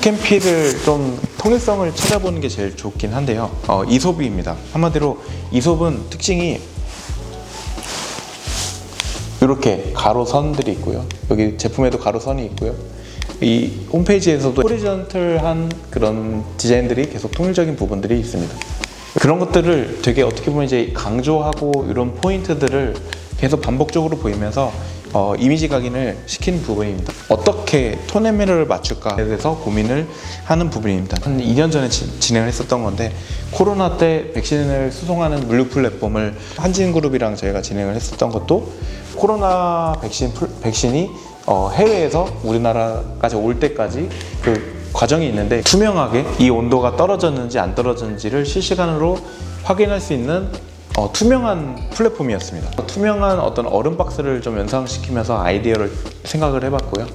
룩앤필을 좀 통일성을 찾아보는 게 제일 좋긴 한데요. 이솝입니다. 한마디로 이솝은 특징이 이렇게 가로선들이 있고요. 여기 제품에도 가로선이 있고요. 이 홈페이지에서도 호리전털한 그런 디자인들이 계속 통일적인 부분들이 있습니다. 그런 것들을 되게 어떻게 보면 이제 강조하고 이런 포인트들을 계속 반복적으로 보이면서 이미지 각인을 시킨 부분입니다. 어떻게 톤 앤 미러를 맞출까에 대해서 고민을 하는 부분입니다. 한 2년 전에 진행을 했었던 건데, 코로나 때 백신을 수송하는 물류 플랫폼을 한진그룹이랑 저희가 진행을 했었던 것도 코로나 백신이 해외에서 우리나라까지 올 때까지 그 과정이 있는데, 투명하게 이 온도가 떨어졌는지 안 떨어졌는지를 실시간으로 확인할 수 있는 투명한 플랫폼이었습니다. 투명한 어떤 얼음 박스를 좀 연상시키면서 아이디어를 생각을 해봤고요.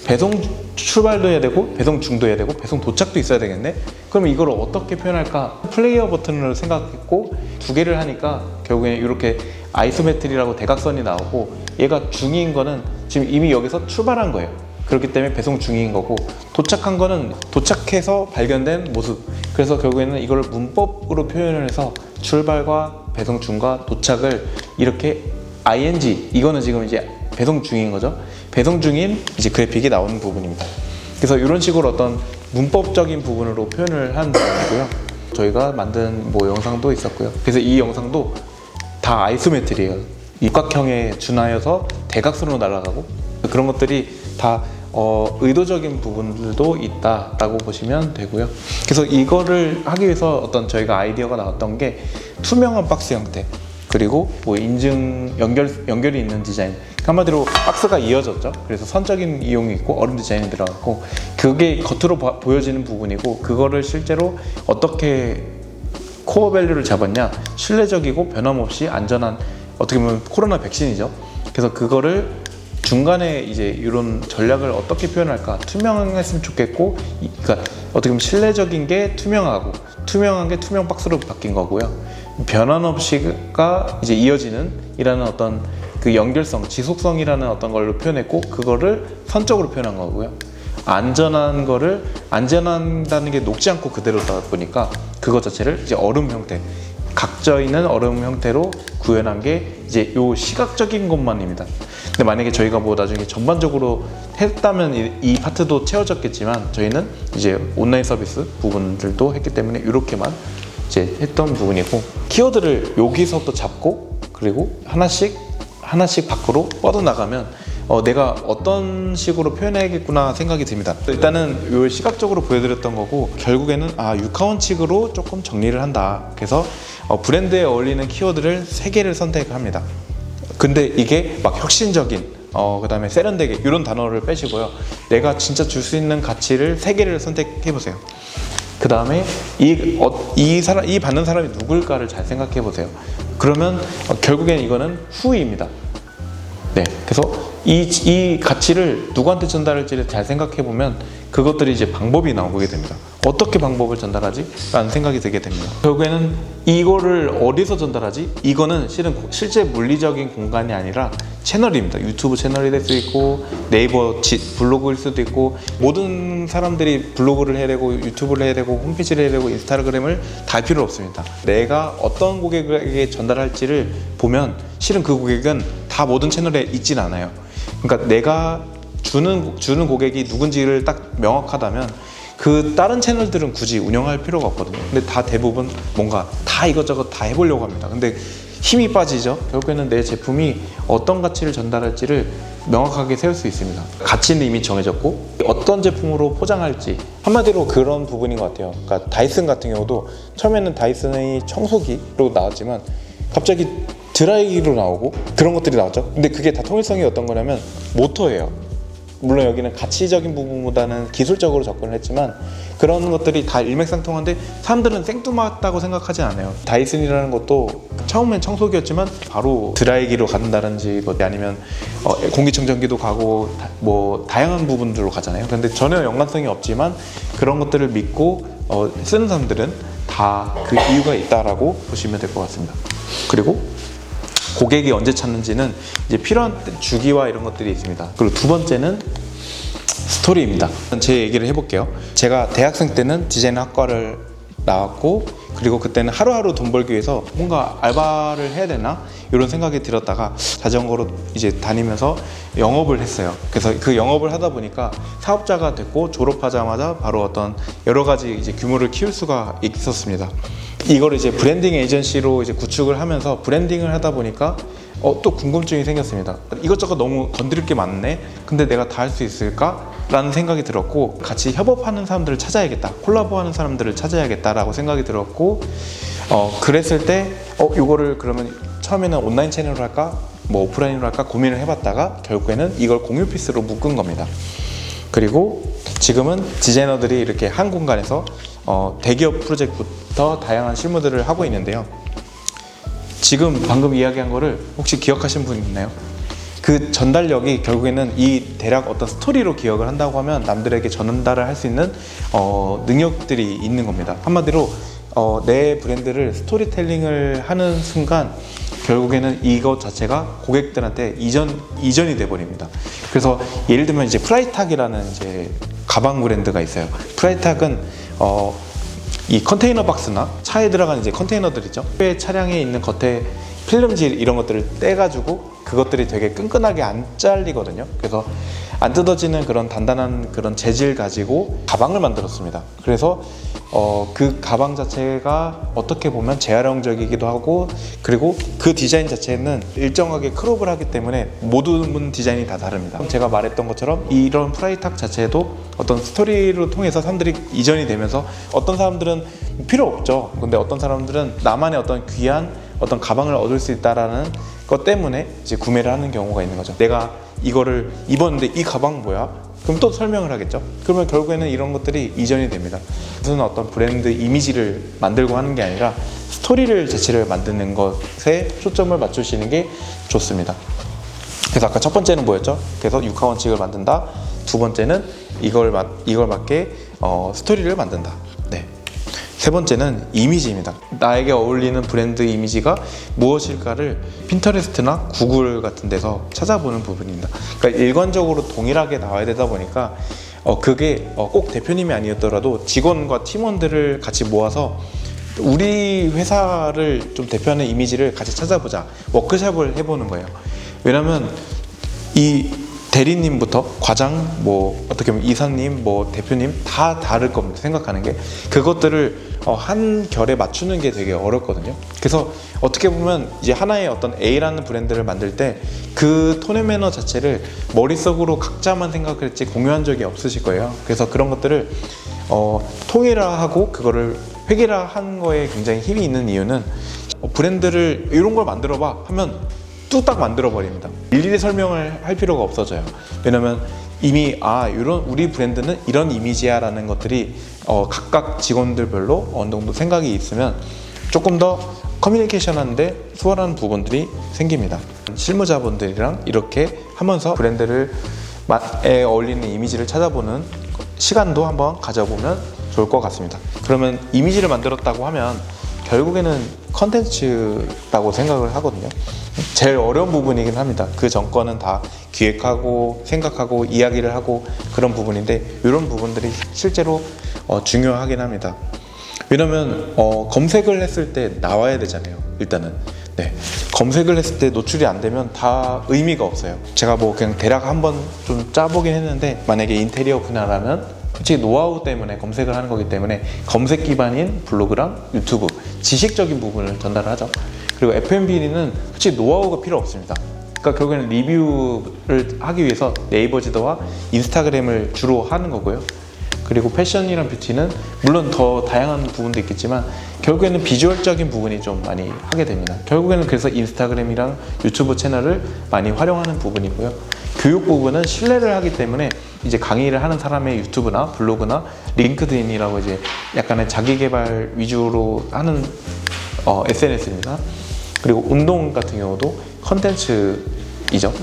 배송 출발도 해야 되고, 배송 중도 해야 되고, 배송 도착도 있어야 되겠네? 그럼 이걸 어떻게 표현할까? 플레이어 버튼을 생각했고, 두 개를 하니까 결국에 이렇게 아이소메트리라고 대각선이 나오고, 얘가 중인 거는 지금 이미 여기서 출발한 거예요. 그렇기 때문에 배송 중인 거고, 도착한 거는 도착해서 발견된 모습. 그래서 결국에는 이걸 문법으로 표현을 해서 출발과 배송 중과 도착을 이렇게 ing, 이거는 지금 이제 배송 중인 거죠. 배송 중인 이제 그래픽이 나오는 부분입니다. 그래서 이런 식으로 어떤 문법적인 부분으로 표현을 한 부분이고요. 저희가 만든 영상도 있었고요. 그래서 이 영상도 다 아이소메트리예요. 육각형에 준하여서 대각선으로 날아가고, 그런 것들이 다 의도적인 부분들도 있다라고 보시면 되고요. 그래서 이거를 하기 위해서 어떤 저희가 아이디어가 나왔던 게 투명한 박스 형태, 그리고 인증 연결이 있는 디자인. 한마디로 박스가 이어졌죠. 그래서 선적인 이용이 있고 얼음 디자인이 들어갔고, 그게 겉으로 보여지는 부분이고, 그거를 실제로 어떻게 코어 밸류를 잡았냐, 신뢰적이고 변함없이 안전한, 어떻게 보면 코로나 백신이죠. 그래서 그거를 중간에 이제 이런 전략을 어떻게 표현할까, 투명했으면 좋겠고, 그러니까 어떻게 보면 신뢰적인 게 투명하고, 투명한 게 투명 박스로 바뀐 거고요. 변함없이가 이제 이어지는 이라는 어떤 그 연결성, 지속성이라는 어떤 걸로 표현했고, 그거를 선적으로 표현한 거고요. 안전한다는 게 녹지 않고 그대로다 보니까 그것 자체를 이제 얼음 형태, 각져 있는 얼음 형태로 구현한 게 이제 요 시각적인 것만입니다. 근데 만약에 저희가 나중에 전반적으로 했다면 이 파트도 채워졌겠지만, 저희는 이제 온라인 서비스 부분들도 했기 때문에 이렇게만 이제 했던 부분이고, 키워드를 여기서부터 잡고, 그리고 하나씩 밖으로 뻗어나가면 내가 어떤 식으로 표현해야겠구나 생각이 듭니다. 일단은 요 시각적으로 보여드렸던 거고, 결국에는 육하원칙으로 조금 정리를 한다. 그래서 브랜드에 어울리는 키워드를 3개를 선택합니다. 근데 이게 막 혁신적인, 그 다음에 세련되게 이런 단어를 빼시고요. 내가 진짜 줄 수 있는 가치를 3개를 선택해보세요. 그 다음에 이 받는 사람이 누굴까를 잘 생각해보세요. 그러면 결국엔 이거는 후입니다. 네, 그래서 이 가치를 누구한테 전달할지를 잘 생각해보면 그것들이 이제 방법이 나오게 됩니다. 어떻게 방법을 전달하지? 라는 생각이 들게 됩니다. 결국에는 이거를 어디서 전달하지? 이거는 실제 물리적인 공간이 아니라 채널입니다. 유튜브 채널이 될 수 있고, 네이버 블로그일 수도 있고, 모든 사람들이 블로그를 해야 되고, 유튜브를 해야 되고, 홈페이지를 해야 되고, 인스타그램을 다 할 필요 없습니다. 내가 어떤 고객에게 전달할지를 보면 실은 그 고객은 다 모든 채널에 있진 않아요. 그러니까 내가 주는 고객이 누군지를 딱 명확하다면 그 다른 채널들은 굳이 운영할 필요가 없거든요. 근데 다 대부분 뭔가 다 이것저것 다 해보려고 합니다. 근데 힘이 빠지죠. 결국에는 내 제품이 어떤 가치를 전달할지를 명확하게 세울 수 있습니다. 가치는 이미 정해졌고, 어떤 제품으로 포장할지, 한마디로 그런 부분인 것 같아요. 그러니까 다이슨 같은 경우도 처음에는 다이슨의 청소기로 나왔지만 갑자기 드라이기로 나오고 그런 것들이 나왔죠. 근데 그게 다 통일성이 어떤 거냐면 모터예요. 물론 여기는 가치적인 부분보다는 기술적으로 접근을 했지만 그런 것들이 다 일맥상통한데, 사람들은 생뚱맞다고 생각하진 않아요. 다이슨이라는 것도 처음엔 청소기였지만 바로 드라이기로 간다든지 아니면 공기청정기도 가고 다양한 부분들로 가잖아요. 근데 전혀 연관성이 없지만 그런 것들을 믿고 쓰는 사람들은 다 그 이유가 있다라고 보시면 될 것 같습니다. 그리고 고객이 언제 찾는지는 이제 필요한 주기와 이런 것들이 있습니다. 그리고 두 번째는 스토리입니다. 제 얘기를 해볼게요. 제가 대학생 때는 디자인 학과를 나왔고, 그리고 그때는 하루하루 돈 벌기 위해서 뭔가 알바를 해야 되나 이런 생각이 들었다가 자전거로 이제 다니면서 영업을 했어요. 그래서 그 영업을 하다 보니까 사업자가 됐고, 졸업하자마자 바로 어떤 여러 가지 이제 규모를 키울 수가 있었습니다. 이걸 이제 브랜딩 에이전시로 이제 구축을 하면서 브랜딩을 하다 보니까 또 궁금증이 생겼습니다. 이것저것 너무 건드릴 게 많네. 근데 내가 다 할 수 있을까? 라는 생각이 들었고, 같이 협업하는 사람들을 찾아야겠다, 콜라보하는 사람들을 찾아야겠다라고 생각이 들었고, 그랬을 때 이거를 그러면 처음에는 온라인 채널로 할까 뭐 오프라인으로 할까 고민을 해봤다가 결국에는 이걸 공유 피스로 묶은 겁니다. 그리고 지금은 디자이너들이 이렇게 한 공간에서 대기업 프로젝트부터 다양한 실무들을 하고 있는데요. 지금 방금 이야기한 거를 혹시 기억하신 분 있나요? 그 전달력이 결국에는 이 대략 어떤 스토리로 기억을 한다고 하면 남들에게 전달을 할 수 있는 능력들이 있는 겁니다. 한마디로 내 브랜드를 스토리텔링을 하는 순간 결국에는 이것 자체가 고객들한테 이전이 돼 버립니다. 그래서 예를 들면 이제 프라이탁이라는 이제 가방 브랜드가 있어요. 프라이탁은 이 컨테이너 박스나 차에 들어가는 이제 컨테이너들 있죠. 차량에 있는 겉에 필름질 이런 것들을 떼가지고 그것들이 되게 끈끈하게 안 잘리거든요. 그래서 안 뜯어지는 그런 단단한 그런 재질 가지고 가방을 만들었습니다. 그래서 그 가방 자체가 어떻게 보면 재활용적이기도 하고, 그리고 그 디자인 자체는 일정하게 크롭을 하기 때문에 모든 디자인이 다 다릅니다. 제가 말했던 것처럼 이런 프라이탁 자체도 어떤 스토리로 통해서 사람들이 이전이 되면서 어떤 사람들은 필요 없죠. 근데 어떤 사람들은 나만의 어떤 귀한 어떤 가방을 얻을 수 있다라는 것 때문에 이제 구매를 하는 경우가 있는 거죠. 내가 이거를 입었는데 이 가방 뭐야? 그럼 또 설명을 하겠죠. 그러면 결국에는 이런 것들이 이전이 됩니다. 무슨 어떤 브랜드 이미지를 만들고 하는 게 아니라 스토리를 자체를 만드는 것에 초점을 맞추시는 게 좋습니다. 그래서 아까 첫 번째는 뭐였죠? 그래서 육하 원칙을 만든다. 두 번째는 이걸 맞게 스토리를 만든다. 네. 세 번째는 이미지입니다. 나에게 어울리는 브랜드 이미지가 무엇일까를 핀터레스트나 구글 같은 데서 찾아보는 부분입니다. 그러니까 일관적으로 동일하게 나와야 되다 보니까 그게 꼭 대표님이 아니었더라도 직원과 팀원들을 같이 모아서 우리 회사를 좀 대표하는 이미지를 같이 찾아보자, 워크숍을 해보는 거예요. 왜냐면 이 대리님부터 과장, 뭐 어떻게 보면 이사님, 뭐 대표님 다 다를 겁니다. 생각하는 게 그것들을 한 결에 맞추는 게 되게 어렵거든요. 그래서 어떻게 보면 이제 하나의 어떤 A라는 브랜드를 만들 때 그 톤 앤 매너 자체를 머릿속으로 각자만 생각을 했지 공유한 적이 없으실 거예요. 그래서 그런 것들을 통일화하고 그거를 획일화한 거에 굉장히 힘이 있는 이유는 브랜드를 이런 걸 만들어봐 하면 뚝딱 만들어 버립니다. 일일이 설명을 할 필요가 없어져요. 왜냐면 이미 이런 우리 브랜드는 이런 이미지야 라는 것들이 각각 직원들별로 어느 정도 생각이 있으면 조금 더 커뮤니케이션 하는데 수월한 부분들이 생깁니다. 실무자분들이랑 이렇게 하면서 브랜드를 에 어울리는 이미지를 찾아보는 시간도 한번 가져보면 좋을 것 같습니다. 그러면 이미지를 만들었다고 하면 결국에는 컨텐츠라고 생각을 하거든요. 제일 어려운 부분이긴 합니다. 그 전거는 다 기획하고 생각하고 이야기를 하고 그런 부분인데, 이런 부분들이 실제로 중요하긴 합니다. 왜냐면 검색을 했을 때 나와야 되잖아요. 일단은 네, 검색을 했을 때 노출이 안 되면 다 의미가 없어요. 제가 뭐 그냥 대략 한번 좀 짜보긴 했는데, 만약에 인테리어 분야라면 솔직히 노하우 때문에 검색을 하는 거기 때문에 검색 기반인 블로그랑 유튜브, 지식적인 부분을 전달하죠. 그리고 F&B는 솔직히 노하우가 필요 없습니다. 그러니까 결국에는 리뷰를 하기 위해서 네이버 지도와 인스타그램을 주로 하는 거고요. 그리고 패션이랑 뷰티는 물론 더 다양한 부분도 있겠지만 결국에는 비주얼적인 부분이 좀 많이 하게 됩니다. 결국에는 그래서 인스타그램이랑 유튜브 채널을 많이 활용하는 부분이고요. 교육 부분은 신뢰를 하기 때문에 이제 강의를 하는 사람의 유튜브나 블로그나 링크드인이라고 이제 약간의 자기 개발 위주로 하는 SNS입니다. 그리고 운동 같은 경우도 컨텐츠이죠.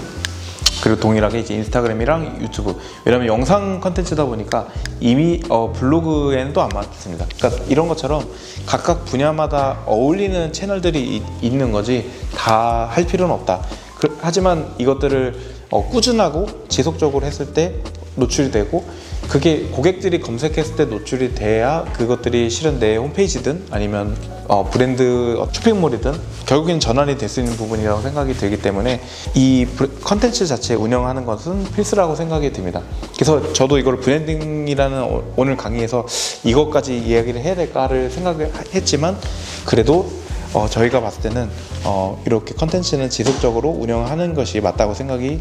그리고 동일하게 이제 인스타그램이랑 유튜브, 왜냐면 영상 컨텐츠다 보니까 이미 블로그에는 또 안 맞습니다. 그러니까 이런 것처럼 각각 분야마다 어울리는 채널들이 있는 거지 다 할 필요는 없다. 하지만 이것들을 꾸준하고 지속적으로 했을 때 노출이 되고, 그게 고객들이 검색했을 때 노출이 돼야 그것들이 실은 내 홈페이지든 아니면 브랜드 쇼핑몰이든 결국엔 전환이 될 수 있는 부분이라고 생각이 들기 때문에 이 컨텐츠 자체 운영하는 것은 필수라고 생각이 듭니다. 그래서 저도 이걸 브랜딩이라는 오늘 강의에서 이것까지 이야기를 해야 될까를 생각을 했지만, 그래도 저희가 봤을 때는 이렇게 컨텐츠는 지속적으로 운영하는 것이 맞다고 생각이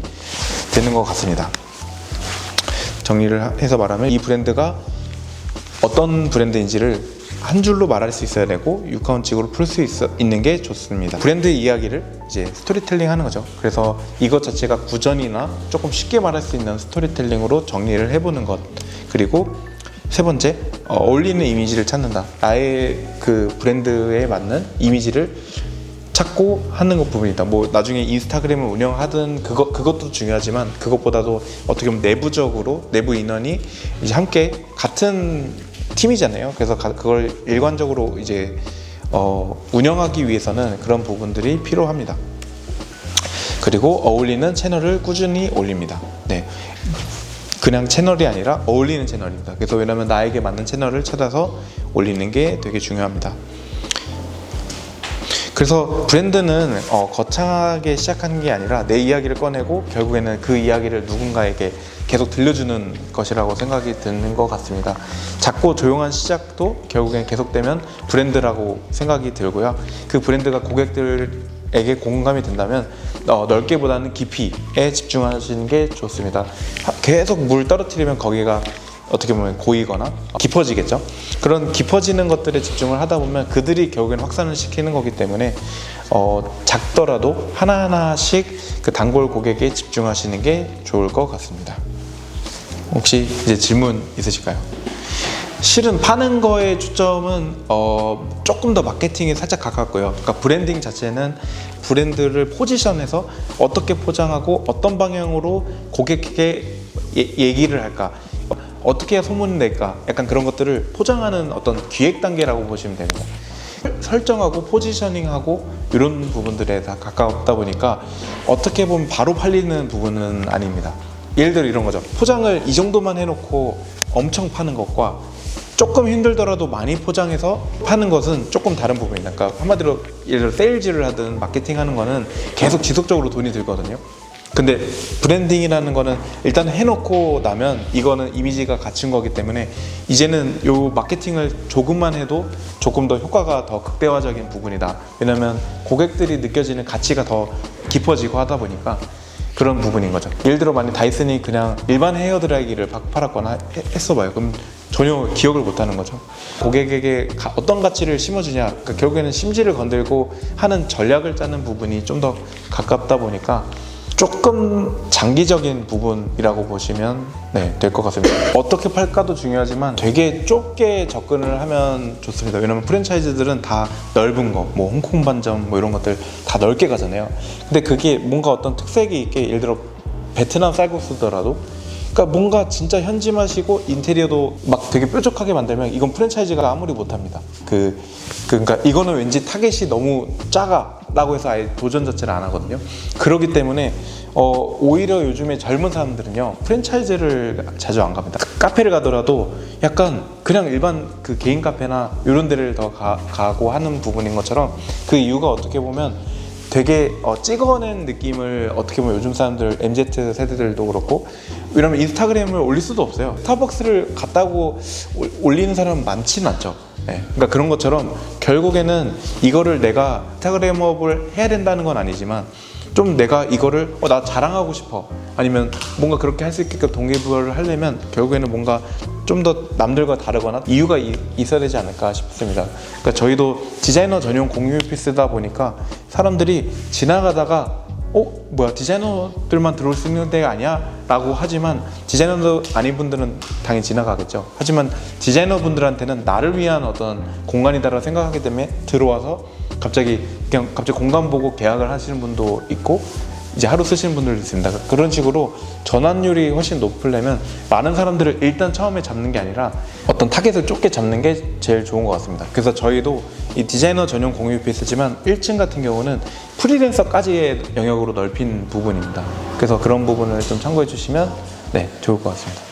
되는 것 같습니다. 정리를 해서 말하면 이 브랜드가 어떤 브랜드인지를 한 줄로 말할 수 있어야 되고 육하원칙으로 풀 수 있는 게 좋습니다. 브랜드의 이야기를 이제 스토리텔링 하는 거죠. 그래서 이것 자체가 구전이나 조금 쉽게 말할 수 있는 스토리텔링으로 정리를 해보는 것. 그리고 세 번째, 어울리는 이미지를 찾는다. 나의 그 브랜드에 맞는 이미지를 찾고 하는 것 부분이다. 뭐 나중에 인스타그램을 운영하든 그것도 중요하지만, 그것보다도 어떻게 보면 내부적으로 내부 인원이 이제 함께 같은 팀이잖아요. 그래서 그걸 일관적으로 이제 운영하기 위해서는 그런 부분들이 필요합니다. 그리고 어울리는 채널을 꾸준히 올립니다. 네. 그냥 채널이 아니라 어울리는 채널입니다. 그래서 왜냐면 나에게 맞는 채널을 찾아서 올리는 게 되게 중요합니다. 그래서 브랜드는 거창하게 시작하는 게 아니라 내 이야기를 꺼내고 결국에는 그 이야기를 누군가에게 계속 들려주는 것이라고 생각이 드는 것 같습니다. 작고 조용한 시작도 결국엔 계속되면 브랜드라고 생각이 들고요. 그 브랜드가 고객들에게 공감이 된다면 넓게보다는 깊이에 집중하시는 게 좋습니다. 계속 물 떨어뜨리면 거기가 어떻게 보면 고이거나 깊어지겠죠. 그런 깊어지는 것들에 집중을 하다 보면 그들이 결국엔 확산을 시키는 거기 때문에 작더라도 하나하나씩 그 단골 고객에 집중하시는 게 좋을 것 같습니다. 혹시 이제 질문 있으실까요? 실은 파는 거에 초점은 조금 더 마케팅에 살짝 가깝고요. 그러니까 브랜딩 자체는 브랜드를 포지션해서 어떻게 포장하고 어떤 방향으로 고객에게 얘기를 할까, 어떻게 해야 소문을 낼까, 약간 그런 것들을 포장하는 어떤 기획 단계라고 보시면 됩니다. 설정하고 포지셔닝하고 이런 부분들에 다 가깝다 보니까 어떻게 보면 바로 팔리는 부분은 아닙니다. 예를 들어 이런 거죠. 포장을 이 정도만 해놓고 엄청 파는 것과 조금 힘들더라도 많이 포장해서 파는 것은 조금 다른 부분입니다. 그러니까 한마디로 예를 들어 세일즈를 하든 마케팅 하는 거는 계속 지속적으로 돈이 들거든요. 근데 브랜딩이라는 거는 일단 해놓고 나면 이거는 이미지가 갇힌 거기 때문에 이제는 요 마케팅을 조금만 해도 조금 더 효과가 더 극대화적인 부분이다. 왜냐면 고객들이 느껴지는 가치가 더 깊어지고 하다 보니까 그런 부분인 거죠. 예를 들어 만약 다이슨이 그냥 일반 헤어드라이기를 팔았거나 했어봐요. 그럼 전혀 기억을 못하는 거죠. 고객에게 어떤 가치를 심어주냐, 그러니까 결국에는 심지를 건들고 하는 전략을 짜는 부분이 좀 더 가깝다 보니까 조금 장기적인 부분이라고 보시면 될 것 같습니다. 어떻게 팔까도 중요하지만 되게 좁게 접근을 하면 좋습니다. 왜냐면 프랜차이즈들은 다 넓은 거, 뭐 홍콩 반점 뭐 이런 것들 다 넓게 가잖아요. 근데 그게 뭔가 어떤 특색이 있게, 예를 들어 베트남 쌀국수더라도 그러니까 뭔가 진짜 현지 맛이고 인테리어도 막 되게 뾰족하게 만들면 이건 프랜차이즈가 아무리 못합니다. 그러니까 이거는 왠지 타겟이 너무 작아 라고 해서 아예 도전 자체를 안 하거든요. 그렇기 때문에 오히려 요즘에 젊은 사람들은요 프랜차이즈를 자주 안 갑니다. 카페를 가더라도 약간 그냥 일반 그 개인 카페나 이런 데를 더 가고 하는 부분인 것처럼, 그 이유가 어떻게 보면 되게 찍어낸 느낌을, 어떻게 보면 요즘 사람들 MZ 세대들도 그렇고 이러면 인스타그램을 올릴 수도 없어요. 스타벅스를 갔다고 올리는 사람은 많지는 않죠. 그러니까 그런 것처럼 결국에는 이거를 내가 인스타그램업을 해야 된다는 건 아니지만 좀 내가 이거를 나 자랑하고 싶어, 아니면 뭔가 그렇게 할 수 있게끔 동기부여를 하려면 결국에는 뭔가 좀 더 남들과 다르거나 이유가 있어야 되지 않을까 싶습니다. 그러니까 저희도 디자이너 전용 공유 오피스다 보니까 사람들이 지나가다가 뭐야 디자이너들만 들어올 수 있는 데가 아니야? 라고 하지만 디자이너도 아닌 분들은 당연히 지나가겠죠. 하지만 디자이너 분들한테는 나를 위한 어떤 공간이다라고 생각하기 때문에 들어와서 갑자기 공간 보고 계약을 하시는 분도 있고 이제 하루 쓰시는 분들도 있습니다. 그런 식으로 전환율이 훨씬 높으려면 많은 사람들을 일단 처음에 잡는 게 아니라 어떤 타겟을 좁게 잡는 게 제일 좋은 것 같습니다. 그래서 저희도 이 디자이너 전용 공유 오피스지만 1층 같은 경우는 프리랜서까지의 영역으로 넓힌 부분입니다. 그래서 그런 부분을 좀 참고해 주시면 좋을 것 같습니다.